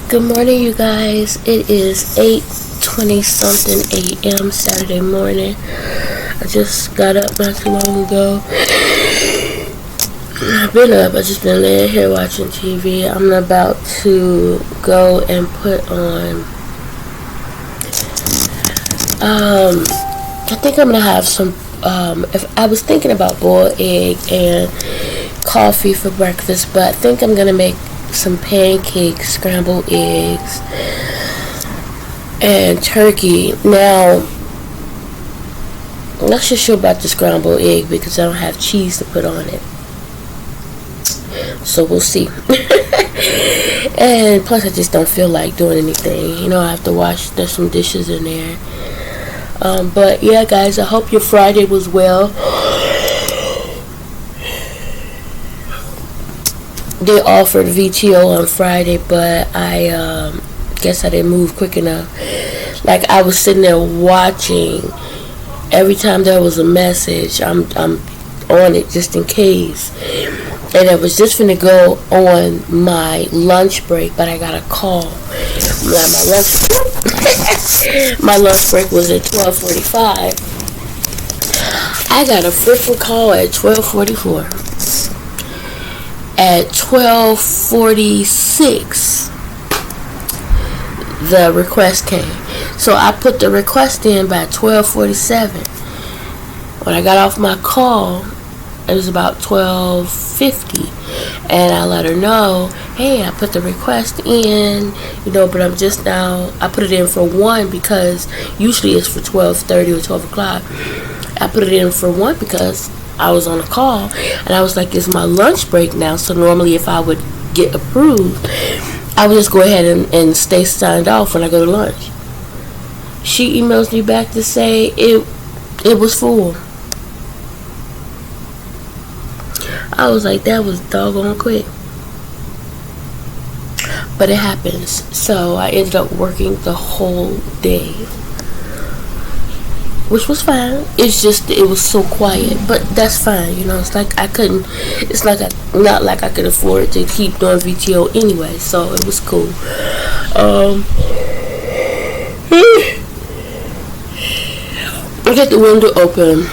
Good morning, you guys. It is 8:20 something a.m. Saturday morning. I just got up not too long ago. I've been up. I just been laying here watching TV. I'm about to go and put on. I think I'm gonna have some. If I was thinking about boiled egg and coffee for breakfast, but I think I'm gonna make some pancakes, scrambled eggs, and turkey. Now, I'm not sure about the scrambled egg because I don't have cheese to put on it. So we'll see. And plus I just don't feel like doing anything. You know, I have to wash, there's some dishes in there. But yeah, guys, I hope your Friday was well. They offered VTO on Friday, but I guess I didn't move quick enough. Like, I was sitting there watching. Every time there was a message, I'm on it just in case. And I was just finna go on my lunch break, but I got a call. My lunch break was at 12:45. I got a freaking call at 12:44. At 12:46, the request came. So I put the request in by 12:47. When I got off my call, it was about 12:50, and I let her know, hey, I put the request in, you know, but I'm just now, I put it in for 1 because usually it's for 12:30 or 12 o'clock. I put it in for 1 because I was on a call, and I was like, it's my lunch break now, so normally if I would get approved, I would just go ahead and stay signed off when I go to lunch. She emails me back to say it was full. I was like, that was doggone quick. But it happens. So I ended up working the whole day, which was fine. It's just, it was so quiet, but that's fine, you know. It's like not like I could afford to keep doing VTO anyway, so it was cool. I get the window open,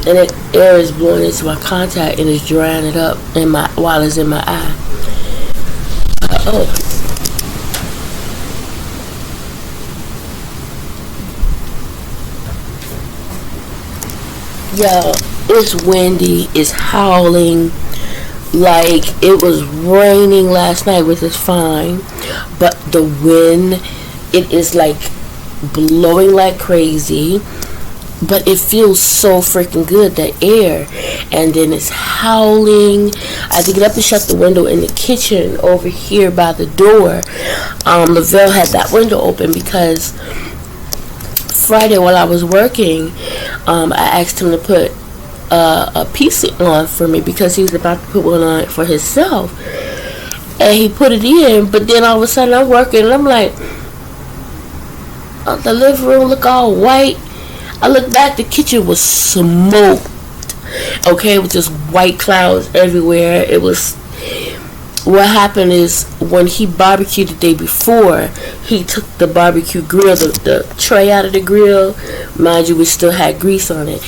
and the air is blowing into my contact and it's drying it up while it's in my eye. Yo, it's windy, it's howling, like it was raining last night, which is fine, but the wind, it is like blowing like crazy, but it feels so freaking good, the air, and then it's howling. I had to get up and shut the window in the kitchen over here by the door. Lavelle had that window open because Friday while I was working, I asked him to put a piece on for me because he was about to put one on for himself, and he put it in, but then all of a sudden I'm working and I'm like, the living room look all white. I looked back, the kitchen was smoked. Okay, it was just white clouds everywhere. It was, what happened is when he barbecued the day before, he took the barbecue grill, the tray out of the grill, mind you, we still had grease on it,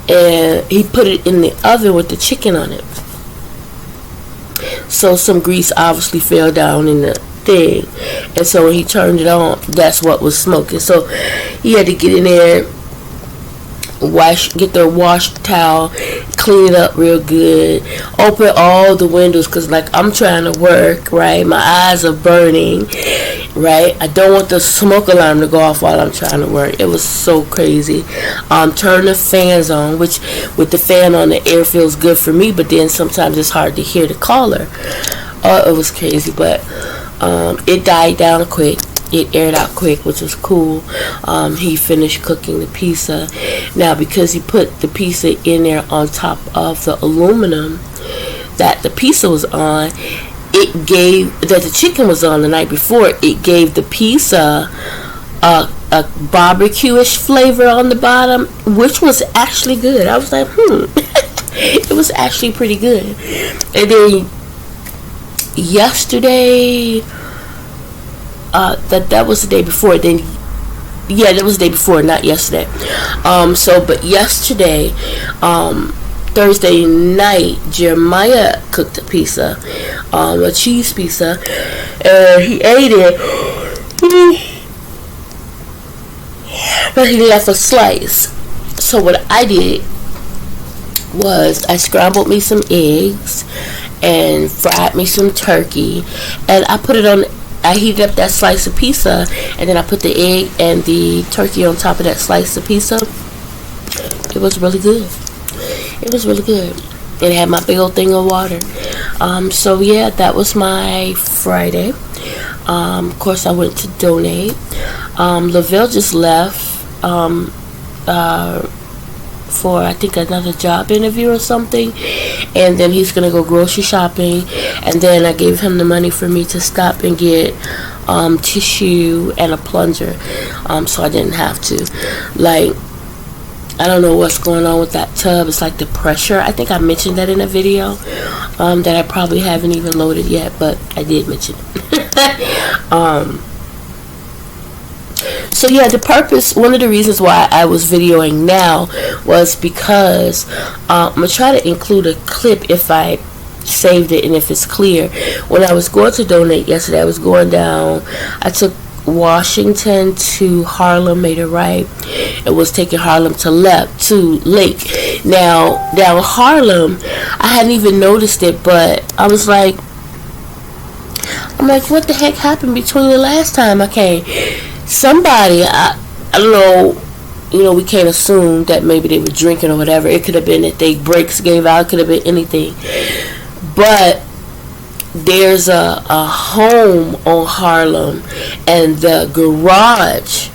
and he put it in the oven with the chicken on it. So some grease obviously fell down in the thing, and so when he turned it on, that's what was smoking. So he had to get in there, get the wash towel, clean it up real good, open all the windows, because like I'm trying to work, right? My eyes are burning, right? I don't want the smoke alarm to go off while I'm trying to work. It was so crazy. Turn the fans on, which with the fan on, the air feels good for me, but then sometimes it's hard to hear the caller. Oh, it was crazy, but it died down quick. It aired out quick, which was cool. He finished cooking the pizza. Now, because he put the pizza in there on top of the aluminum that the pizza was on, it gave, that the chicken was on the night before, it gave the pizza a barbecue-ish flavor on the bottom, which was actually good. I was like, it was actually pretty good. And then yesterday, that was the day before. Then, yeah, that was the day before, not yesterday. But yesterday, Thursday night, Jeremiah cooked a pizza, a cheese pizza, and he ate it. But he left a slice. So what I did was I scrambled me some eggs and fried me some turkey, and I put it on. I heated up that slice of pizza, and then I put the egg and the turkey on top of that slice of pizza. It was really good. It was really good. It had my big old thing of water. So yeah, that was my Friday. Of course, I went to donate. Lavelle just left for, I think, another job interview or something, and then he's gonna go grocery shopping, and then I gave him the money for me to stop and get tissue and a plunger, so I didn't have to. Like, I don't know what's going on with that tub. It's like the pressure. I think I mentioned that in a video that I probably haven't even loaded yet, but I did mention it. So yeah, the purpose, one of the reasons why I was videoing now was because I'm going to try to include a clip if I saved it and if it's clear. When I was going to donate yesterday, I was going down, I took Washington to Harlem, made a right. It was taking Harlem to Lake. Now, down Harlem, I hadn't even noticed it, but I was like, what the heck happened between the last time I came? Somebody, I don't know, we can't assume that maybe they were drinking or whatever. It could have been that they brakes gave out. It could have been anything. But there's a home on Harlem, and the garage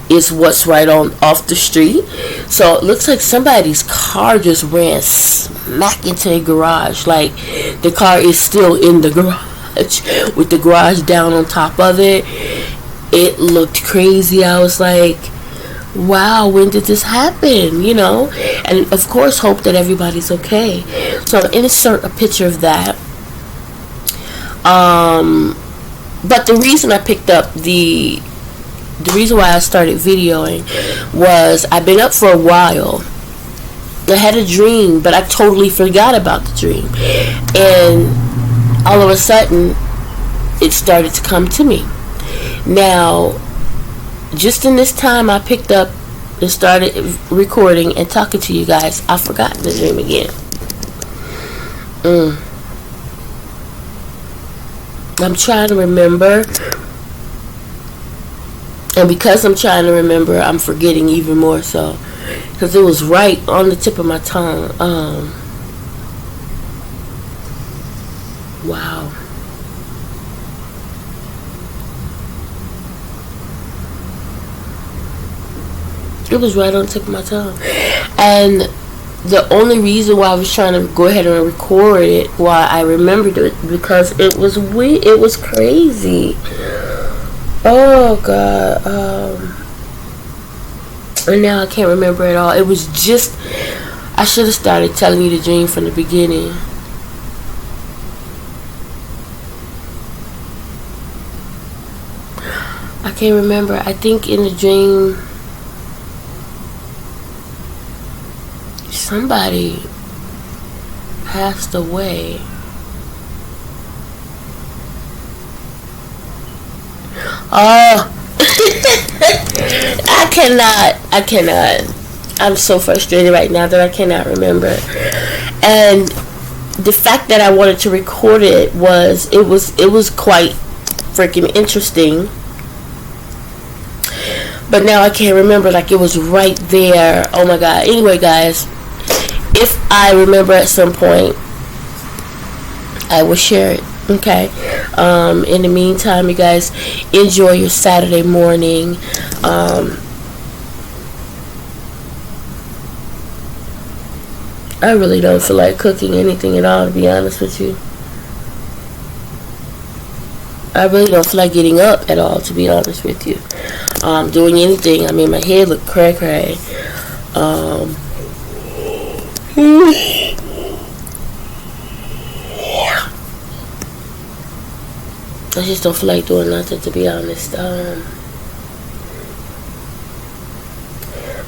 is what's right on off the street. So it looks like somebody's car just ran smack into a garage. Like, the car is still in the garage with the garage down on top of it. It looked crazy. I was like, wow, when did this happen? And of course hope that everybody's okay. So I'm insert a picture of that. But the reason I picked up the reason why I started videoing was I've been up for a while. I had a dream, but I totally forgot about the dream, and all of a sudden it started to come to me. Now, just in this time I picked up and started recording and talking to you guys, I forgot the dream again. I'm trying to remember, and because I'm trying to remember, I'm forgetting even more so, because it was right on the tip of my tongue. Wow. It was right on the tip of my tongue. And the only reason why I was trying to go ahead and record it, why I remembered it, because it was weird. It was crazy. Oh, God. And now I can't remember it all. It was just, I should have started telling you the dream from the beginning. I can't remember. I think in the dream, somebody passed away. Oh, I cannot. I'm so frustrated right now that I cannot remember. And the fact that I wanted to record it was quite freaking interesting. But now I can't remember, like it was right there. Oh my God. Anyway, guys, if I remember at some point, I will share it. Okay. In the meantime, you guys enjoy your Saturday morning. I really don't feel like cooking anything at all, to be honest with you. I really don't feel like getting up at all, to be honest with you. Doing anything. I mean, my head look cray. I just don't feel like doing nothing, to be honest.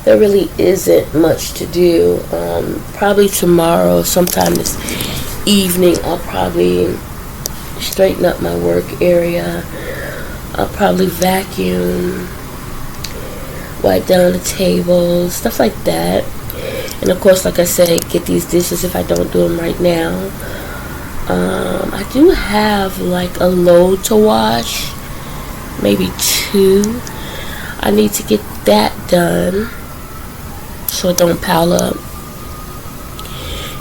There really isn't much to do. Probably tomorrow, sometime this evening, I'll probably straighten up my work area. I'll probably vacuum, wipe down the tables, stuff like that. And of course, like I said, get these dishes if I don't do them right now. I do have like a load to wash, maybe 2. I need to get that done so it don't pile up.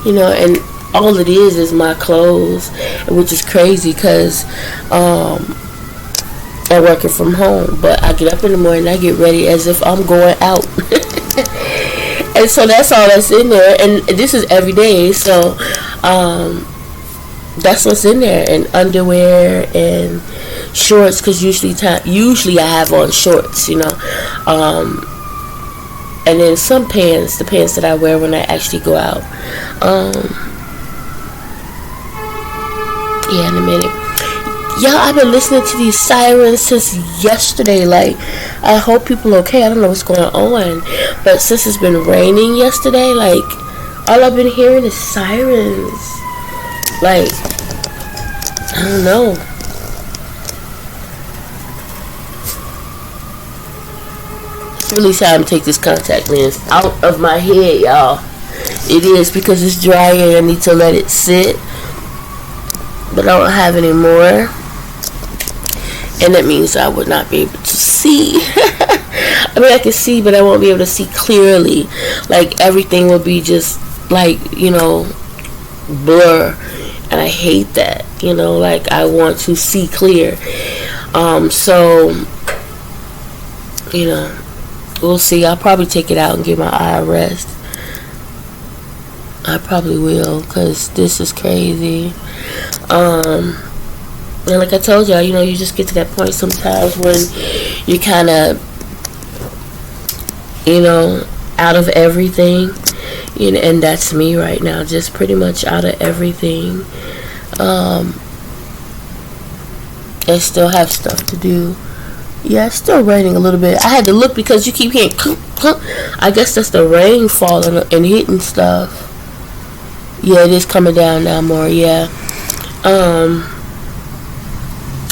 And all it is my clothes, which is crazy because I'm working from home. But I get up in the morning, I get ready as if I'm going out. And so that's all that's in there. And this is every day, so that's what's in there. And underwear and shorts, because usually I have on shorts, and then some pants, the pants that I wear when I actually go out. In a minute. Y'all, I've been listening to these sirens since yesterday. Like, I hope people are okay. I don't know what's going on. But since it's been raining yesterday, like, all I've been hearing is sirens. Like, I don't know. It's really time to take this contact lens out of my head, y'all. It is, because it's dry and I need to let it sit. But I don't have any more. And that means I would not be able to see. I mean, I can see, but I won't be able to see clearly. Like, everything will be just, like, blur. And I hate that. Like, I want to see clear. So, we'll see. I'll probably take it out and give my eye a rest. I probably will, because this is crazy. And like I told y'all, you just get to that point sometimes when you're kind of, out of everything. And that's me right now, just pretty much out of everything. I still have stuff to do. Yeah, it's still raining a little bit. I had to look because you keep hearing clunk, clunk. I guess that's the rain falling and hitting stuff. Yeah, it is coming down now more, yeah.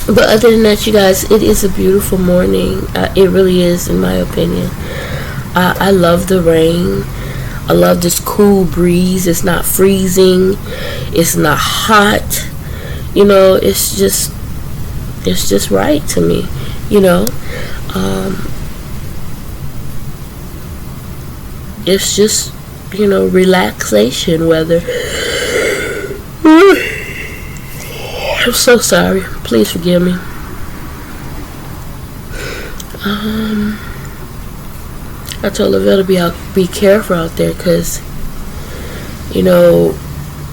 But other than that, you guys, it is a beautiful morning. It really is, in my opinion. I love the rain. I love this cool breeze. It's not freezing. It's not hot. It's just right to me. It's just, relaxation weather. I'm so sorry. Please forgive me. I told Lavelle to be careful out there, because,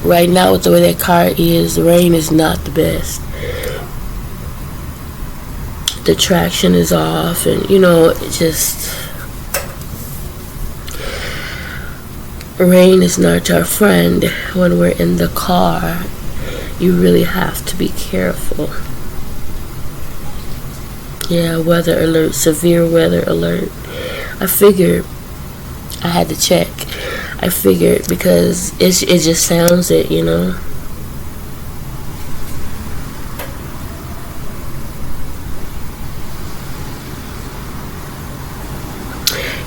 right now with the way that car is, the rain is not the best. The traction is off, and, it just... Rain is not our friend when we're in the car. You really have to be careful. Yeah, weather alert, severe weather alert. I figured I had to check. I figured because it just sounds it,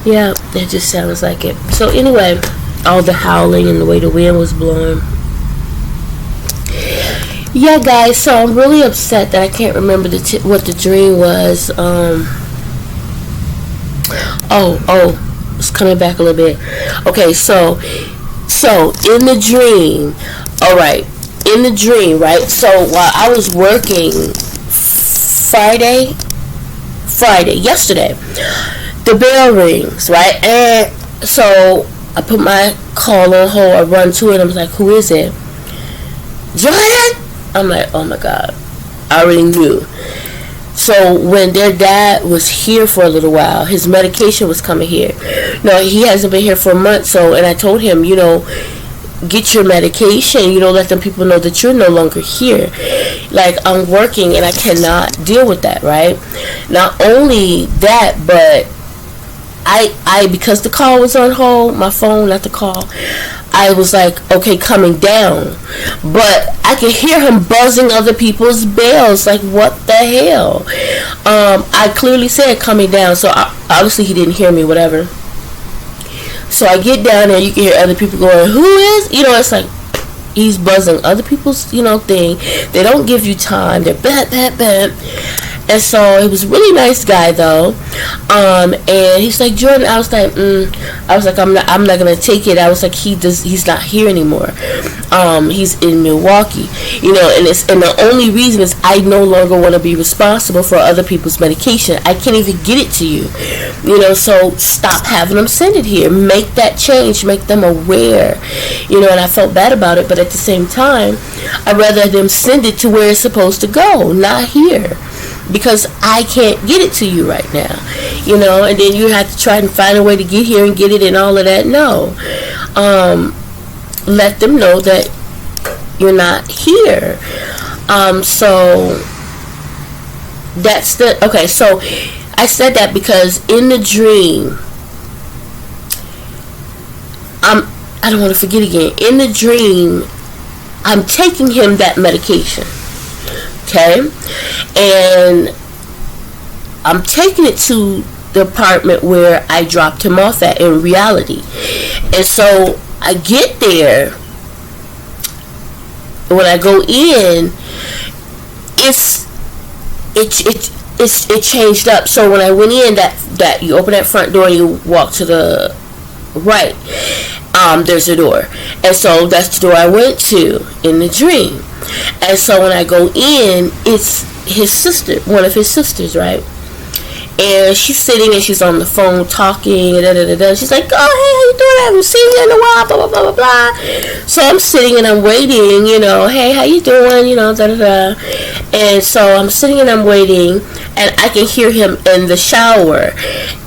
Yeah, it just sounds like it. So anyway, all the howling and the way the wind was blowing. Yeah, guys, so I'm really upset that I can't remember what the dream was. It's coming back a little bit. Okay, so in the dream, all right, in the dream, right? So while I was working yesterday, the bell rings, right? And so I put my call on hold. I run to it. I'm like, who is it? Jordan? I'm like, oh my God. I already knew. So when their dad was here for a little while, his medication was coming here. No, he hasn't been here for a month. So, and I told him, get your medication. Let them people know that you're no longer here. Like, I'm working and I cannot deal with that, right? Not only that, but I because the call was on hold, my phone, not the call, I was like, okay, coming down. But I could hear him buzzing other people's bells. Like, what the hell? I clearly said coming down. So obviously he didn't hear me, whatever. So I get down there, you can hear other people going, who is? It's like, he's buzzing other people's, thing. They don't give you time. They're bam. And so he was a really nice guy though. And he's like, Jordan, I was like, I'm not gonna take it. I was like, he's not here anymore. He's in Milwaukee. And the only reason is I no longer want to be responsible for other people's medication. I can't even get it to you. So stop having them send it here. Make that change. Make them aware. And I felt bad about it, but at the same time, I'd rather them send it to where it's supposed to go, not here. Because I can't get it to you right now, and then you have to try and find a way to get here and get it and all of that. No, let them know that you're not here. So that's okay. So I said that because in the dream, I don't want to forget again. In the dream, I'm taking him that medication. Okay, and I'm taking it to the apartment where I dropped him off at in reality. And so I get there. When I go in, it changed up. So when I went in, that you open that front door and you walk to the right, there's a door, and so that's the door I went to in the dream. And so when I go in, it's his sister, one of his sisters, right? And she's sitting and she's on the phone talking, and she's like, oh, hey, how you doing? I haven't seen you in a while, blah, blah, blah, blah, blah. So I'm sitting and I'm waiting, hey, how you doing, And so I'm sitting and I'm waiting, and I can hear him in the shower.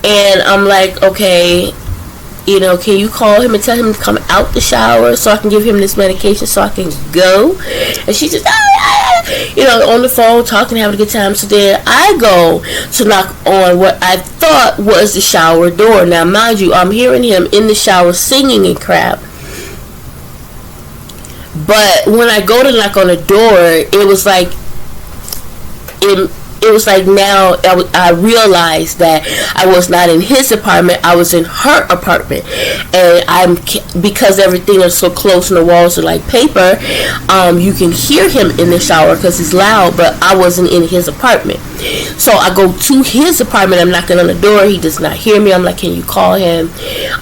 And I'm like, okay, can you call him and tell him to come out the shower so I can give him this medication so I can go? And she's just, on the phone talking, having a good time. So then I go to knock on what I thought was the shower door. Now, mind you, I'm hearing him in the shower singing and crap. But when I go to knock on the door, it was like, now I realized that I was not in his apartment, I was in her apartment. And because everything is so close and the walls are like paper, you can hear him in the shower because he's loud, but I wasn't in his apartment. So I go to his apartment, I'm knocking on the door, he does not hear me. I'm like, can you call him?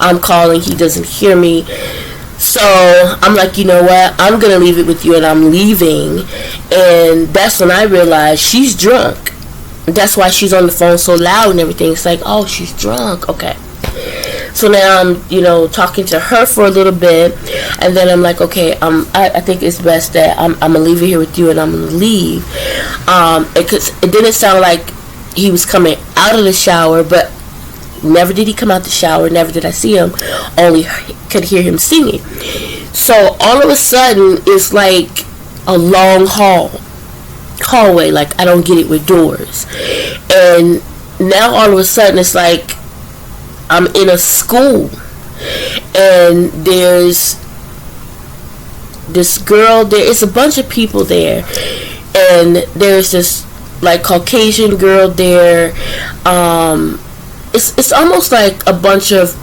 I'm calling, he doesn't hear me. So I'm like, you know what, I'm gonna leave it with you, and I'm leaving. And that's when I realized she's drunk. That's why she's on the phone so loud and everything. It's like, oh, she's drunk. Okay. So now I'm, talking to her for a little bit, and then I'm like, okay, I think it's best that I'm gonna leave it here with you, and I'm gonna leave. It didn't sound like he was coming out of the shower, but never did he come out the shower. Never did I see him. Only could hear him singing. So all of a sudden, it's like a long hallway. Like, I don't get it with doors. And now all of a sudden, it's like I'm in a school, and there's this girl there. It's a bunch of people there, and there's this like Caucasian girl there. It's almost like a bunch of,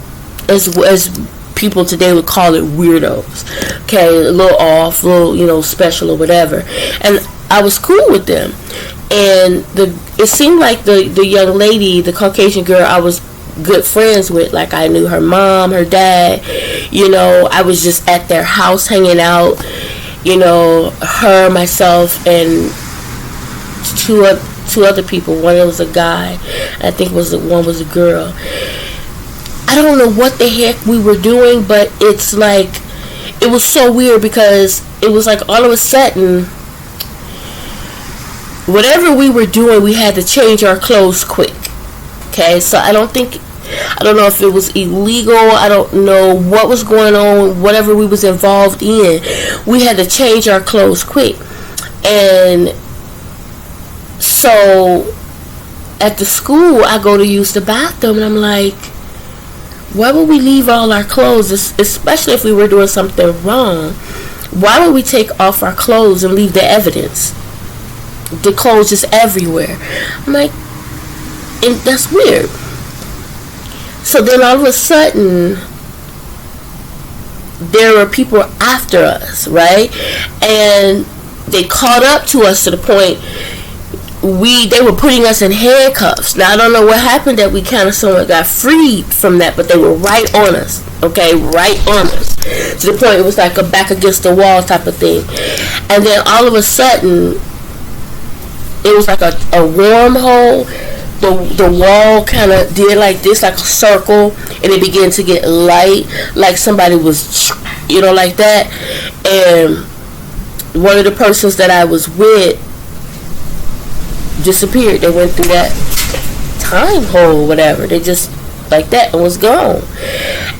as people today would call it, weirdos. Okay, a little off, a little, special or whatever. And I was cool with them. And it seemed like the young lady, the Caucasian girl, I was good friends with. Like, I knew her mom, her dad. I was just at their house hanging out. her, myself, and two other people. One was a guy, I think one was a girl. I don't know what the heck we were doing, but it's like, it was so weird because it was like all of a sudden, whatever we were doing, we had to change our clothes quick. Okay, so I don't know if it was illegal. I don't know what was going on. Whatever we was involved in, we had to change our clothes quick. And so at the school, I go to use the bathroom, and I'm like, why would we leave all our clothes, especially if we were doing something wrong? Why would we take off our clothes and leave the evidence? The clothes just everywhere. I'm like, and that's weird. So then all of a sudden, there were people after us, right? And they caught up to us to the point they were putting us in handcuffs. Now I don't know what happened, that we kind of somewhat got freed from that, but they were right on us. Okay, right on us, to the point it was like a back against the wall type of thing. And then all of a sudden, it was like a wormhole. The wall kind of did like this, like a circle, and it began to get light, like somebody was, like that. And one of the persons that I was with disappeared. They went through that time hole, whatever. They just like that and was gone.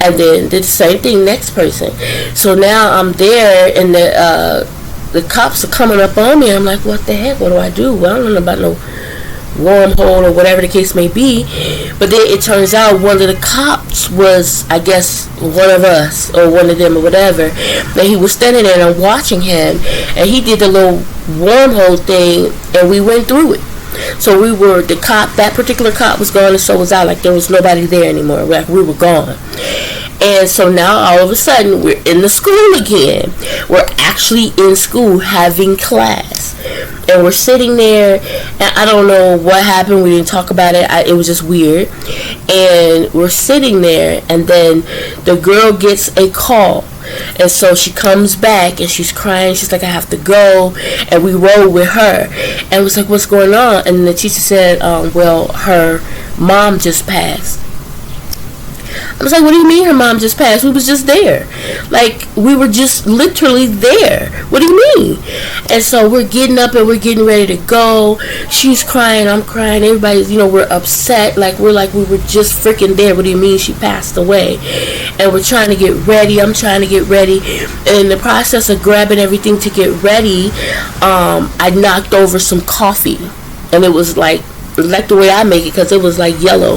And then did the same thing next person. So now I'm there, and the cops are coming up on me. I'm like, what the heck? What do I do? Well, I don't know about no wormhole or whatever the case may be. But then it turns out one of the cops was, I guess, one of us or one of them or whatever. And he was standing there, and I'm watching him, and he did the little wormhole thing, and we went through it. So that particular cop was gone, and so was I. Like, there was nobody there anymore. Like, we were gone. And so now all of a sudden we're in the school again. We're actually in school having class, and we're sitting there, and I don't know what happened. We didn't talk about it. It was just weird. And we're sitting there, and then the girl gets a call, and so she comes back, and she's crying. She's like, I have to go. And we roll with her, and it was like, what's going on? And the teacher said, well, her mom just passed. I was like, what do you mean her mom just passed? We was just there. Like, we were just literally there. What do you mean? And so we're getting up and we're getting ready to go. She's crying, I'm crying. Everybody's, we're upset. Like, we were just freaking there. What do you mean she passed away? And we're trying to get ready. I'm trying to get ready. And in the process of grabbing everything to get ready, I knocked over some coffee. And it was like the way I make it, because it was like yellow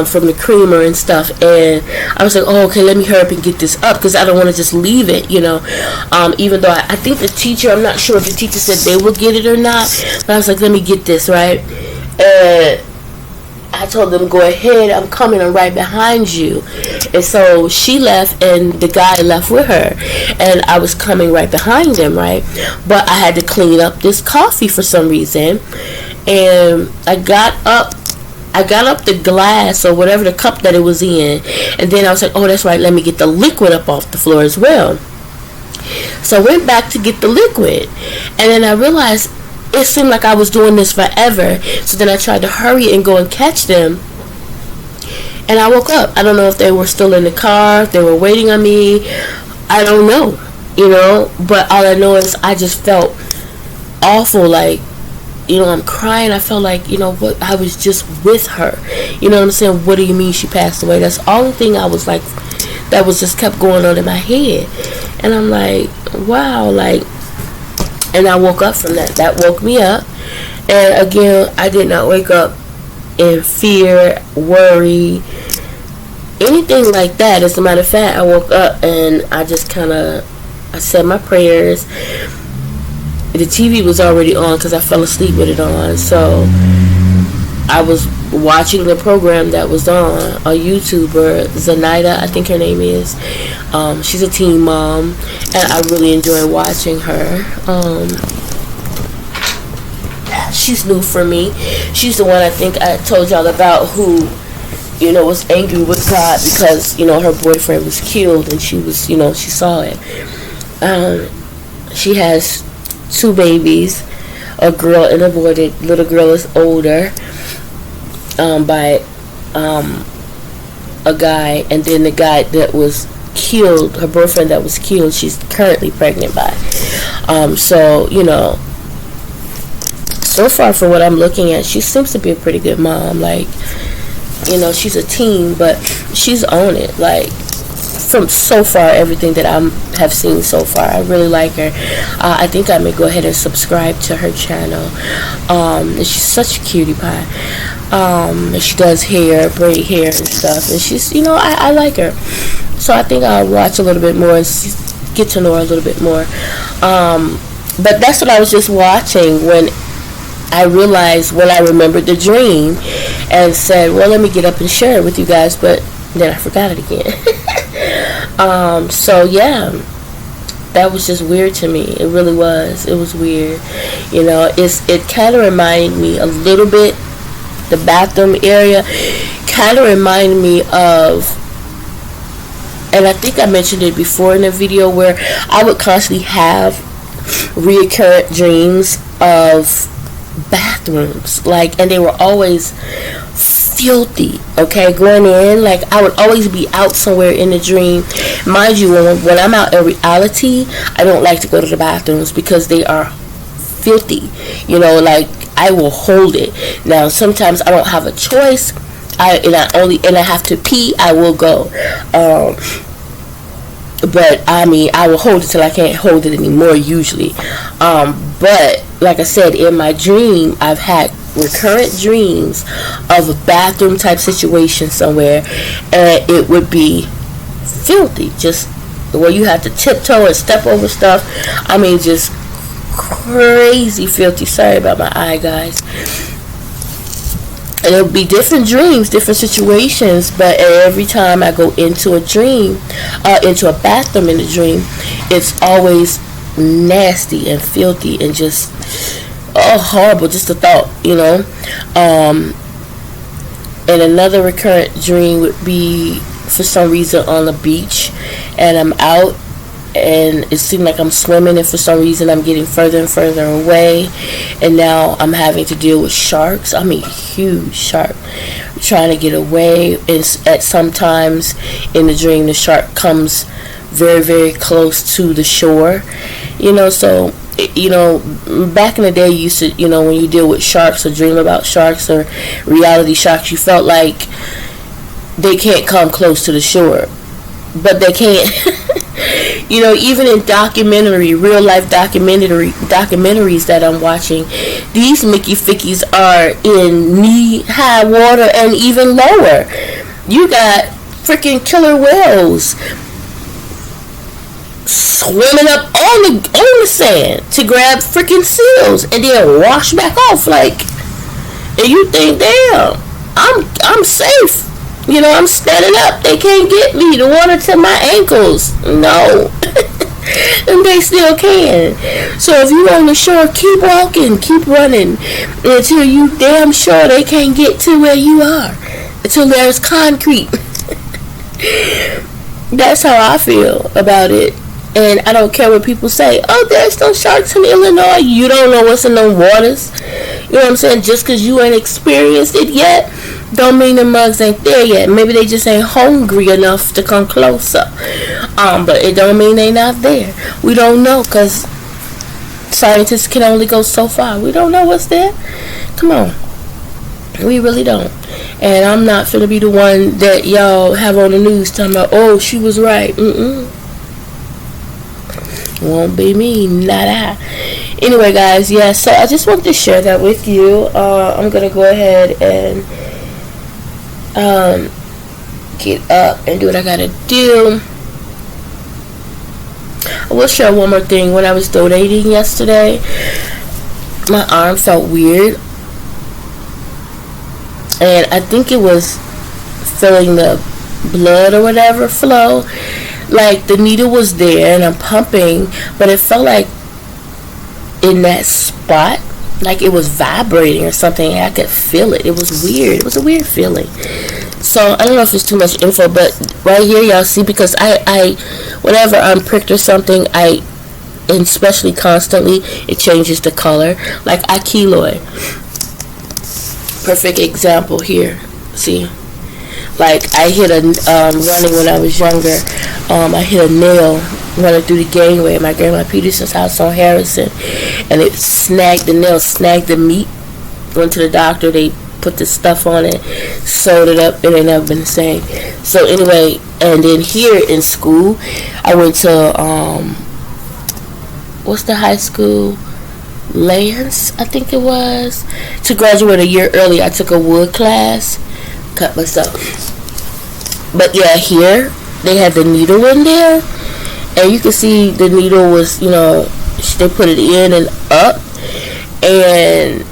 from the creamer and stuff. And I was like, oh, okay, let me hurry up and get this up, because I don't want to just leave it, even though I think the teacher, I'm not sure if the teacher said they would get it or not, but I was like, let me get this, right? And I told them, go ahead, I'm coming, I'm right behind you. And so she left, and the guy left with her, and I was coming right behind them, right? But I had to clean up this coffee for some reason. And I got up the glass or whatever, the cup that it was in. And then I was like, oh, that's right, let me get the liquid up off the floor as well. So I went back to get the liquid. And then I realized it seemed like I was doing this forever. So then I tried to hurry and go and catch them. And I woke up. I don't know if they were still in the car, if they were waiting on me. I don't know, But all I know is I just felt awful, like, I'm crying. I felt like, what, I was just with her. You know what I'm saying? What do you mean she passed away? That's the only thing I was like, that was just kept going on in my head. And I'm like, wow, like, and I woke up from that. That woke me up. And again, I did not wake up in fear, worry, anything like that. As a matter of fact, I woke up and I just I said my prayers. The TV was already on because I fell asleep with it on. So I was watching the program that was on. A YouTuber, Zenaida, I think her name is. She's a teen mom, and I really enjoy watching her. She's new for me. She's the one I think I told y'all about who, was angry with God because, her boyfriend was killed, and she was, she saw it. she has 2 babies, a girl and a boy. The little girl is older by a guy, and then the guy that was killed, her boyfriend that was killed, she's currently pregnant by. So, you know, so far for what I'm looking at, she seems to be a pretty good mom. Like, you know, she's a teen, but she's on it. Like, from so far, everything that I have seen so far, I really like her. I think I may go ahead and subscribe to her channel. She's such a cutie pie. She does hair, braid hair and stuff, and she's, you know, I like her. So I think I'll watch a little bit more and get to know her a little bit more. But that's what I was just watching when I realized, when I remembered the dream, and said, well, let me get up and share it with you guys, but then I forgot it again. So yeah, that was just weird to me. It really was. It was weird. You know, it kind of reminded me a little bit, the bathroom area kind of reminded me of, and I think I mentioned it before in a video, where I would constantly have recurrent dreams of bathrooms, like, and they were always filthy. Okay, going in, like, I would always be out somewhere in the dream. Mind you, when I'm out in reality, I don't like to go to the bathrooms because they are filthy. You know, like, I will hold it. Now sometimes I don't have a choice. I have to pee, I will go. But I mean, I will hold it till I can't hold it anymore usually. But like I said, in my dream, I've had recurrent dreams of a bathroom type situation somewhere, and it would be filthy, just where you have to tiptoe and step over stuff. I mean, just crazy filthy. Sorry about my eye, guys. And it'll be different dreams, different situations, but every time I go into a dream, into a bathroom in a dream, it's always nasty and filthy and just horrible, just the thought, you know. And another recurrent dream would be, for some reason, on the beach, and I'm out, and it seemed like I'm swimming, and for some reason I'm getting further and further away, and now I'm having to deal with sharks. I mean, huge shark, trying to get away. And at sometimes in the dream, the shark comes very, very close to the shore, you know. So, you know, back in the day, you used to, you know, when you deal with sharks or dream about sharks or reality sharks, you felt like they can't come close to the shore, but they can't. You know, even in real life documentaries that I'm watching, these Mickey Fickies are in knee-high water and even lower. You got freaking killer whales swimming up on the sand to grab freaking seals and then wash back off, like, and you think, damn, I'm safe. You know, I'm standing up. They can't get me. The water to my ankles. No. And they still can. So if you're on the shore, keep walking, keep running until you damn sure they can't get to where you are. Until there's concrete. That's how I feel about it. And I don't care what people say. Oh, there's no sharks in Illinois. You don't know what's in the waters. You know what I'm saying? Just because you ain't experienced it yet, don't mean the mugs ain't there yet. Maybe they just ain't hungry enough to come closer. But it don't mean they not there. We don't know, because scientists can only go so far. We don't know what's there. Come on. We really don't. And I'm not finna be the one that y'all have on the news talking about, oh, she was right. Won't be me, not I. Anyway, guys, yeah, so I just wanted to share that with you. I'm gonna go ahead and get up and do what I gotta do. I will share one more thing. When I was donating yesterday, my arm felt weird, and I think it was feeling the blood or whatever flow. Like, the needle was there and I'm pumping, but it felt like in that spot, like it was vibrating or something. I could feel it. It was weird. It was a weird feeling. So I don't know if it's too much info, but right here y'all see, because I whenever I'm pricked or something, I and especially constantly, it changes the color. Like keloid. Perfect example here. See, like I hit a running when I was younger. I hit a nail running through the gangway at my grandma Peterson's house on Harrison, and it snagged the nail, snagged the meat. Went to the doctor. They put the stuff on it, sewed it up, and it never been the same. So anyway, and then here in school, I went to what's the high school? Lance, I think it was. To graduate a year early, I took a wood class, cut myself. But yeah, here they had the needle in there, and you can see the needle was, you know, they put it in and up, and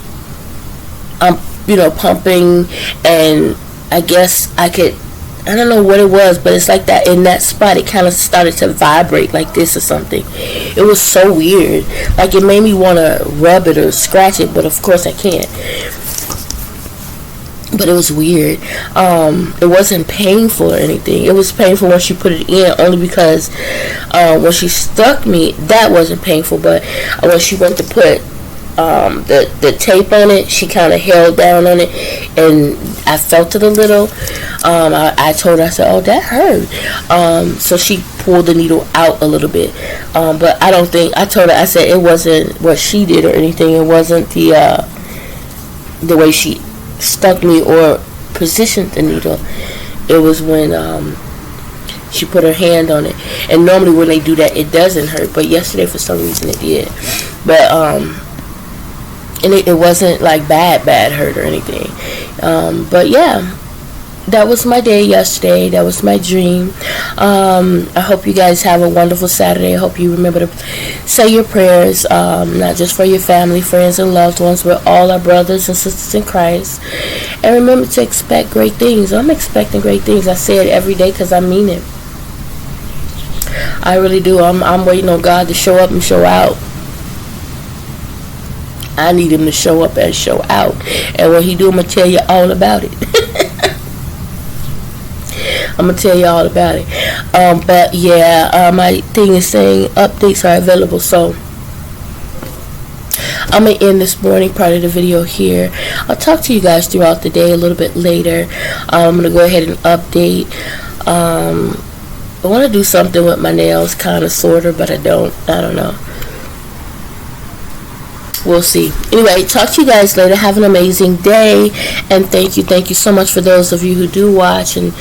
I'm, you know, pumping, and I guess I don't know what it was, but it's like that in that spot, it kind of started to vibrate like this or something. It was so weird. Like, it made me want to rub it or scratch it, but of course I can't. But it was weird. It wasn't painful or anything. It was painful when she put it in, only because when she stuck me, that wasn't painful. But when she went to put the tape on it, she kind of held down on it, and I felt it a little. I told her, I said, oh, that hurt. So she pulled the needle out a little bit. But I don't think, I told her, I said it wasn't what she did or anything. It wasn't the way she stuck me or positioned the needle. It was when she put her hand on it. And normally when they do that, it doesn't hurt. But yesterday, for some reason, it did. But and it wasn't like bad hurt or anything. But yeah, that was my day yesterday. That was my dream. I hope you guys have a wonderful Saturday. I hope you remember to say your prayers, not just for your family, friends, and loved ones. We're all our brothers and sisters in Christ. And remember to expect great things. I'm expecting great things. I say it every day because I mean it. I really do. I'm waiting on God to show up and show out. I need him to show up and show out. And when he do, I'm going to tell you all about it. I'm going to tell you all about it. But yeah, my thing is saying updates are available. So I'm going to end this morning part of the video here. I'll talk to you guys throughout the day a little bit later. I'm going to go ahead and update. I want to do something with my nails, kind of, sort of, but I don't know. We'll see. Anyway, talk to you guys later. Have an amazing day, and thank you so much for those of you who do watch and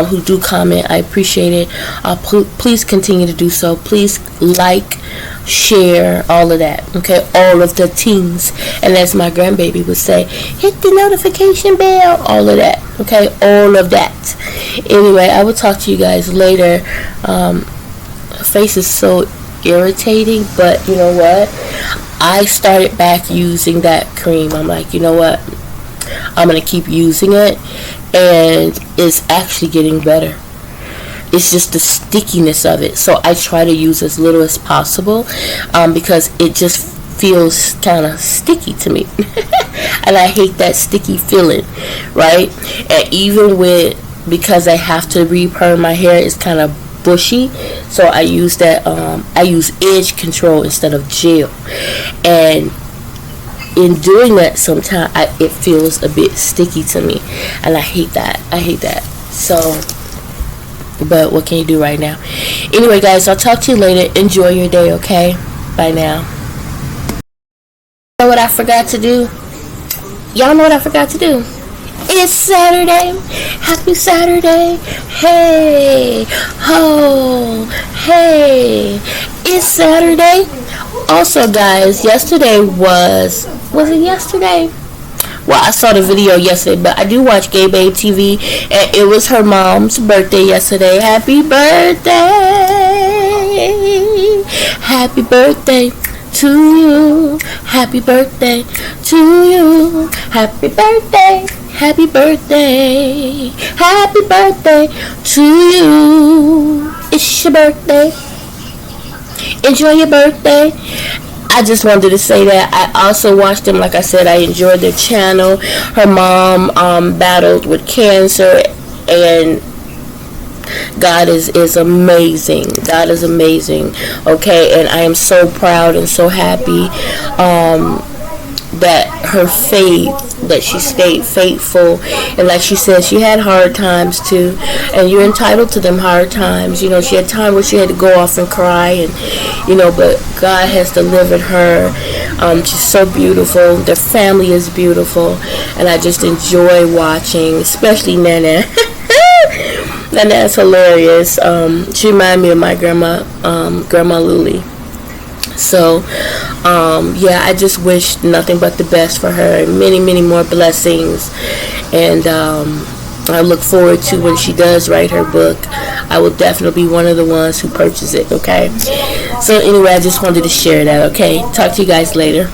who do comment. I appreciate it. Please continue to do so. Please like, share, all of that. Okay, all of the things. And as my grandbaby would say, hit the notification bell. All of that. Okay, all of that. Anyway, I will talk to you guys later. Face is so irritating, but you know what? I started back using that cream. I'm like, you know what? I'm going to keep using it, and it's actually getting better. It's just the stickiness of it. So I try to use as little as possible because it just feels kind of sticky to me. And I hate that sticky feeling, right? And even because I have to re-perm my hair, it's kind of bushy, so I use that I use edge control instead of gel, and in doing that sometimes it feels a bit sticky to me, and I hate that. So, but what can you do right now? Anyway, guys, I'll talk to you later. Enjoy your day. Okay, bye now. You know what I forgot to do? Y'all know what I forgot to do? It's Saturday. Happy Saturday. Hey. Ho. Hey. It's Saturday. Also, guys, yesterday was it yesterday? Well, I saw the video yesterday, but I do watch Gay Babe TV, and it was her mom's birthday yesterday. Happy birthday. Happy birthday to you. Happy birthday to you. Happy birthday. Happy birthday. Happy birthday to you. It's your birthday. Enjoy your birthday. I just wanted to say that. I also watched them. Like I said, I enjoyed their channel. Her mom battled with cancer, and God is amazing. God is amazing. Okay, and I am so proud and so happy that her faith, that she stayed faithful, and like she said, she had hard times too, and you're entitled to them hard times. You know, she had time where she had to go off and cry, and but God has delivered her. She's so beautiful. Their family is beautiful, and I just enjoy watching, especially Nana. Nana's hilarious. She reminded me of my grandma, Grandma Luli. So, yeah, I just wish nothing but the best for her, and many, many more blessings. And I look forward to when she does write her book. I will definitely be one of the ones who purchase it, okay? So anyway, I just wanted to share that, okay? Talk to you guys later.